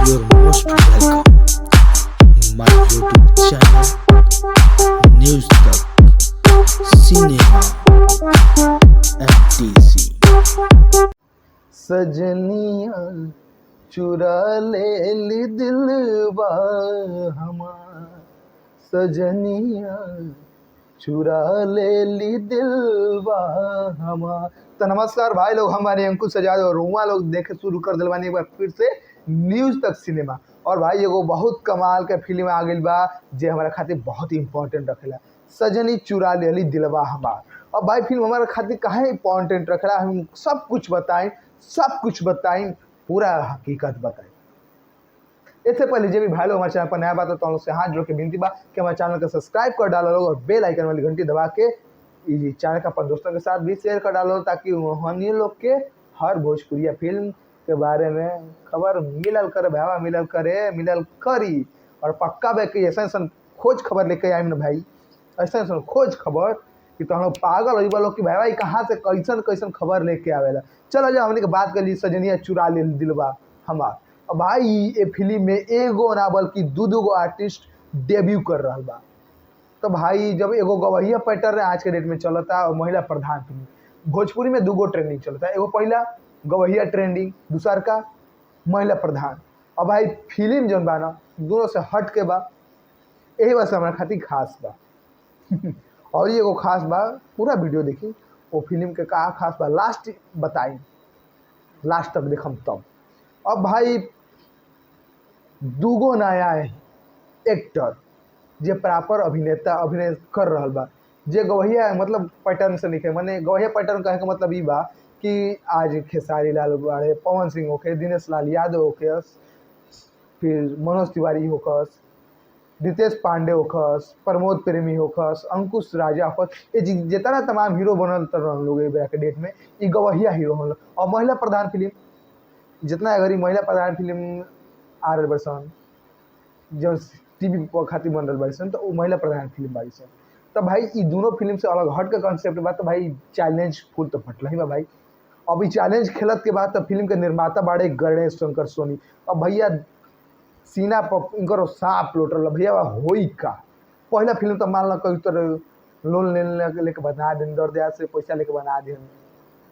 You're most welcome. My YouTube channel, News Tak, Cinema, FTC. सजनिया चुरा ले ली दिलवा हमार, सजनिया चुरा ले ली दिलवा हमार। तो नमस्कार भाई लोग, हमारे अंकुश सजाद और रुआ लोग देखे शुरू कर दिल बानी एक बार फिर से न्यूज़ तक सिनेमा। और भाई एगो बहुत कमाल के फिल्म आ गई बा जे हमारा खातिर बहुत इंपॉर्टेंट रखेला, सजनी चुरा ले ली दिलवा हमार। और भाई फिल्म हमारे खातिर काहे इंपॉर्टेंट रखेला, हम सब कुछ बताएं, पूरा हकीकत बताएं। इससे पहले जो भी भाई लोग हमारे चैनल पर नया बात तो लोग से हाथ जोड़ के विनती बा कि हमारे चैनल को सब्सक्राइब कर डालो लोग और बेल आइकन वाली घंटी दबा के चैनल का अपन दोस्तों के साथ भी शेयर कर डालो, ताकि हम लोग के हर भोजपुरिया फिल्म के बारे में खबर मिलल करी। और पक्का बे कि ऐसा खोज खबर लेके आए ना भाई, ऐसा खोज खबर कि तो हम लोग पागल हो लोग कि भाई कहाँ से कैसन खबर लेके आवेला। चलो जब हमने के बात कर ली सजनिया चुरा ले दिलवा हमार। और भाई ये फिल्म में एगो ना बल्कि दू गो आर्टिस्ट डेब्यू कर रहा बा। तो भाई जब एगो गवैया पैटर्न आज के डेट में चलता और महिला प्रधान फिल्म भोजपुरी में दूगो ट्रेंडिंग चलता है, एगो पहला गवैया ट्रेंडिंग, दूसर का महिला प्रधान। और भाई फिल्म जौन बा ना दोनों से हट के बा, यही वजह से हमारा खातिर खास बा। और ये एगो खास बा, पूरा वीडियो देखी वो फिल्म के का खास बा, लास्ट तक देखम तब। अब भाई दूगो नया एक्टर जे प्रॉपर अभिनय कर रहा बा, जे गवैया मतलब पैटर्न से निकले। मैंने गवैया पैटर्न कहे का मतलब ई बा कि आज खेसारी लाल बाड़े, पवन सिंह होके, दिनेश लाल यादव होके, फिर मनोज तिवारी होकस, रितेश पांडे होकस, प्रमोद प्रेमी होकस, अंकुश राजा होकस, ये जितना तमाम हीरो बनल तर लोग के डेट में ये गवैया हीरो होल। और महिला प्रधान फिल्म जितना अगर महिला प्रधान फिल्म आ रहा बरसन जो टीवी पर खातिर बन रहा बरसन, तो वो महिला प्रधान फिल्म बारी सन। तो भाई ये दोनों फिल्म से अलग हट के कॉन्सेप्ट बा। तो भाई चैलेंज फुल तो फटल ही बा भाई। अब ये चैलेंज खेलत के बाद तो फिल्म के निर्माता बाड़े गणेश शंकर सोनी। अब भैया सीना पर इनकर सांप लोट रहा भैया होई का। पहला फिल्म तो मान लो कहीं तो लोन लेके बना दें, दर्द से पैसा लेके बना दें,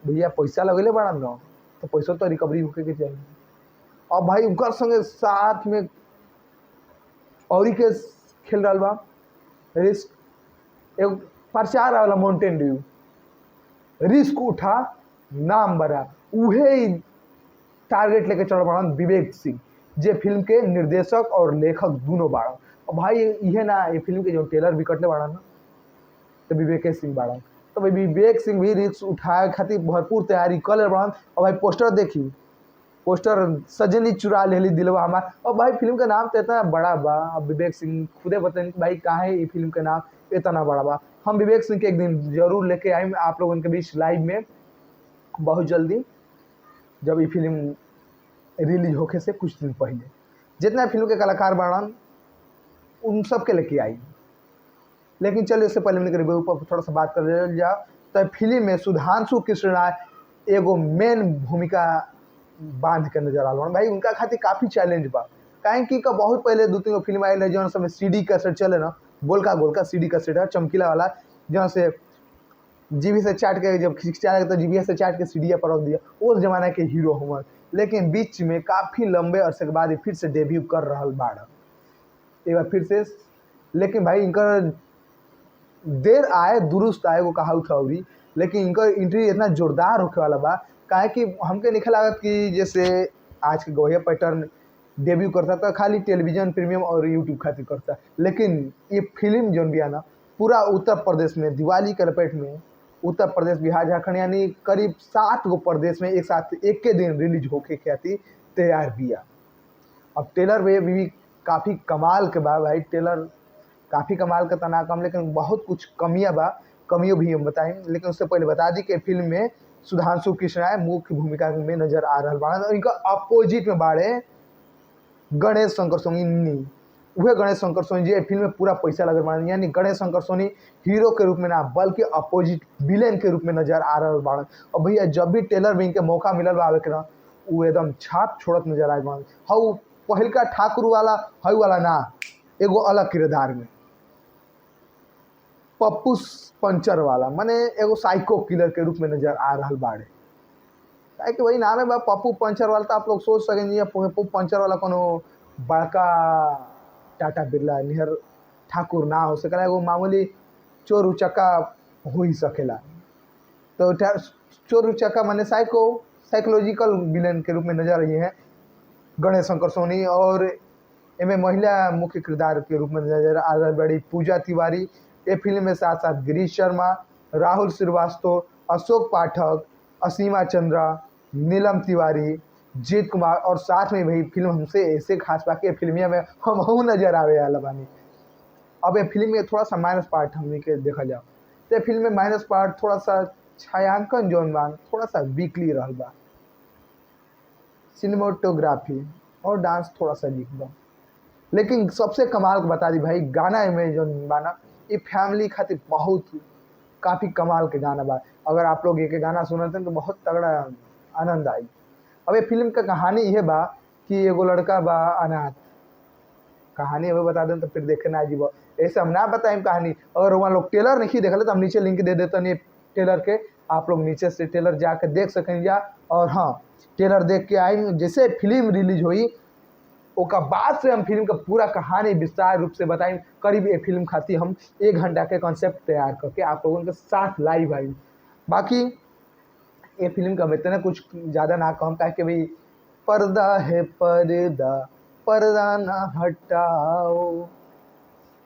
भैया पैसा लगेले बड़ा न तो पैसा तो रिकवरी होके के चाहिए। अब भाई उनकर संगे साथ में और के खेल रहा बा रिस्क, एक प्रचार वाला माउंटेन ड्यू, रिस्क उठा नाम बड़ा, उहे टारगेट लेके चल पड़ा विवेक सिंह, जे फिल्म के निर्देशक और लेखक दोनों बाड़ा। और भाई ये ना ये फिल्म के जो टेलर भी कटले बाड़ा ना तो विवेक सिंह बाड़ा। तो भाई विवेक सिंह भी रिस्क उठाए खातिर भरपूर तैयारी कर ले बाड़ा। और भाई पोस्टर देखी, पोस्टर सजनी चुरा ले ली दिलवा हमार। और भाई फिल्म का नाम तो इतना बड़ा बा, अब विवेक सिंह खुदे बताएं कि भाई काहे ये फिल्म का नाम इतना बड़ा बा। हम विवेक सिंह के एक दिन जरूर लेके आए आप लोगों के बीच लाइव में बहुत जल्दी, जब ये फिल्म रिलीज होके से कुछ दिन पहले। जितना फिल्म के कलाकार बाड़न उन सब के लेके आई। लेकिन चलिए इससे पहले मैंने रिव्यू पर थोड़ा सा बात कर जा। तो फिल्म में सुधांशु कृष्ण राय एगो मेन भूमिका बांध के नजर आल भाई। उनका खातिर काफ़ी चैलेंज बा, कहें कि बहुत पहले 2-3 फिल्म आयल है जो समय CD कैसेट चले ना, गोलका CD कैसेट है चमकीला वाला, जहाँ से जीबी से चाट के जब खिंचा तो जीबी से चाट के सीढ़िया पर रख दिया, उस जमाना के हीरो हुआ। लेकिन बीच में काफ़ी लंबे अरसे के बाद फिर से डेब्यू कर रहा बाड़ा एक बार फिर से। लेकिन भाई इनका देर आए दुरुस्त आए वो कहा उठावरी, लेकिन इनका एंट्री इतना जोरदार होके वाला बा। काहे कि हमके नहीं लागत कि जैसे आज के गवैया पैटर्न डेब्यू करता था खाली टेलीविजन प्रीमियम और यूट्यूब खातिर करता। लेकिन ये फिल्म जो भी है ना पूरा उत्तर प्रदेश में दिवाली के लपेट में उत्तर प्रदेश, बिहार, झारखंड यानी करीब 7 गो प्रदेश में एक साथ एक के दिन रिलीज होके खातिर तैयार बिया। अब टेलर भी काफ़ी कमाल के बा भाई, टेलर काफ़ी कमाल का तना कम, लेकिन बहुत कुछ कमियों भी हम बताएं। लेकिन उससे पहले बता दी कि फिल्म में सुधांशु कृष्ण राय मुख्य भूमिका में नजर आ रहा बाड़ा और इनका अपोजिट में बाड़े गणेश शंकर सोनी। वह गणेश शंकर सोनी जी फिल्म में पूरा पैसा लगे बाड़न, यानी गणेश शंकर सोनी हीरो के रूप में ना बल्कि अपोजिट विलेन के रूप में नजर आ रहा बाड़न। और भैया जब भी टेलर भी इनके मौका मिलल बा आवे के ना वो एकदम छाप छोड़त नजर आए बाड़न। हाउ पहिलका ठाकुर वाला हई वाला ना, एगो अलग किरदार में पप्पू पंचर वाला, माने एगो साइको किलर के रूप में नजर आ रहा बाड़े। काहे कि वही नाम है बा पप्पू पंचर वाला, तो आप लोग सोच सकेंगे पप्पू पंचर वाला कोनो बड़का टाटा बिरला निहर ठाकुर ना हो सकेला, एगो मामूली चोर उचक्का हो ही सकेला। तो चोर उचक्का माने साइकोलॉजिकल विलेन के रूप में नजर रही है गणेश शंकर सोनी, और इनमें महिला मुख्य किरदार के रूप में नजर आ रही बड़ी पूजा तिवारी। ये फिल्म में साथ साथ गिरीश शर्मा, राहुल श्रीवास्तव, अशोक पाठक, असीमा चंद्रा, नीलम तिवारी, जीत कुमार, और साथ में वही फिल्म हमसे ऐसे खास बाकी फिल्मिया में हम नजर आवे वाला बानी। अब ये फिल्म में थोड़ा सा माइनस पार्ट हमने के देखा जाओ तो फिल्म में माइनस पार्ट थोड़ा सा छायांकन जोन बा थोड़ा सा वीकली रहल बा, सिनेमाटोग्राफी और डांस थोड़ा सा वीक बा। लेकिन सबसे कमाल के बता दी भाई, गाना में जो बाना ये फैमिली खातिर बहुत काफ़ी कमाल के गाना बा। अगर आप लोग ये के गाना सुनते हैं तो बहुत तगड़ा आनंद आई। अब ये फिल्म का कहानी यह बा कि एगो लड़का बा अनाथ, कहानी अभी बता दें तो फिर देखे ना जीव, ऐसे हम ना बताएं कहानी। अगर वहाँ लोग टेलर नहीं देखे तो हम नीचे लिंक दे देते नहीं टेलर के, आप लोग नीचे से टेलर जाकर देख सकें जा। और हाँ, टेलर देख के आई जैसे फिल्म रिलीज हुई ओका बाद से हम फिल्म का पूरा कहानी विस्तार रूप से बताएं। करीब ये फिल्म खातिर हम 1 घंटा के कॉन्सेप्ट तैयार करके आप लोगों के साथ लाइव आई। बाकी ये फिल्म का इतना कुछ ज़्यादा ना कहूँ, क्या कि भाई पर्दा है पर्दा, पर्दा ना हटाओ,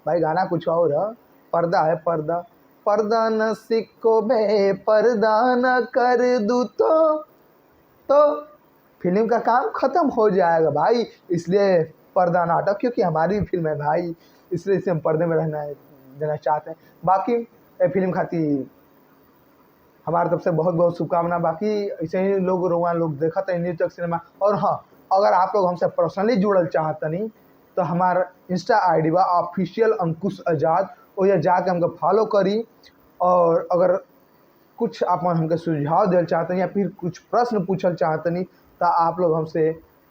भाई गाना कुछ और है, पर्दा है पर्दा, पर्दा न सिक्को बे पर्दा न कर दूँ तो फिल्म का काम ख़त्म हो जाएगा भाई। इसलिए पर्दा ना हटाओ, क्योंकि हमारी फिल्म है भाई, इसलिए इसे हम पर्दे में रहना देना चाहते हैं। बाकी ये फिल्म खातिर हमारे तरफ से बहुत बहुत शुभकामना। बाकी ऐसे ही लोग देखा था न्यूज तक सिनेमा। और हाँ, अगर आप लोग हमसे पर्सनली जुड़ल चाहतनी तो हमारा इंस्टा आईडी बा ऑफिशियल अंकुश आज़ाद, वो जाके हमको फॉलो करी। और अगर कुछ आप हमके सुझाव दिल चाहते हैं या फिर कुछ प्रश्न पूछल चाहतनी तो आप लोग हमसे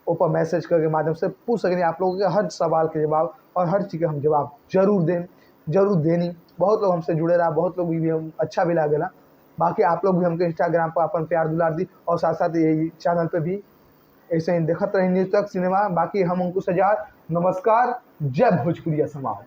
ऊपर मैसेज के माध्यम से पूछ सकें। आप लोगों के हर सवाल के जवाब और हर चीज़ के हम जवाब जरूर देनी। बहुत लोग हमसे जुड़े रहा, बहुत लोग भी हम अच्छा भी लागेला। बाकी आप लोग भी हमके इंस्टाग्राम पर अपन प्यार दुलार दी, और साथ साथ यही चैनल पे भी ऐसे ही देखते रहे न्यूज तक सिनेमा। बाकी हम अंकुश आज़ाद, नमस्कार, जय भोजपुरिया समाज।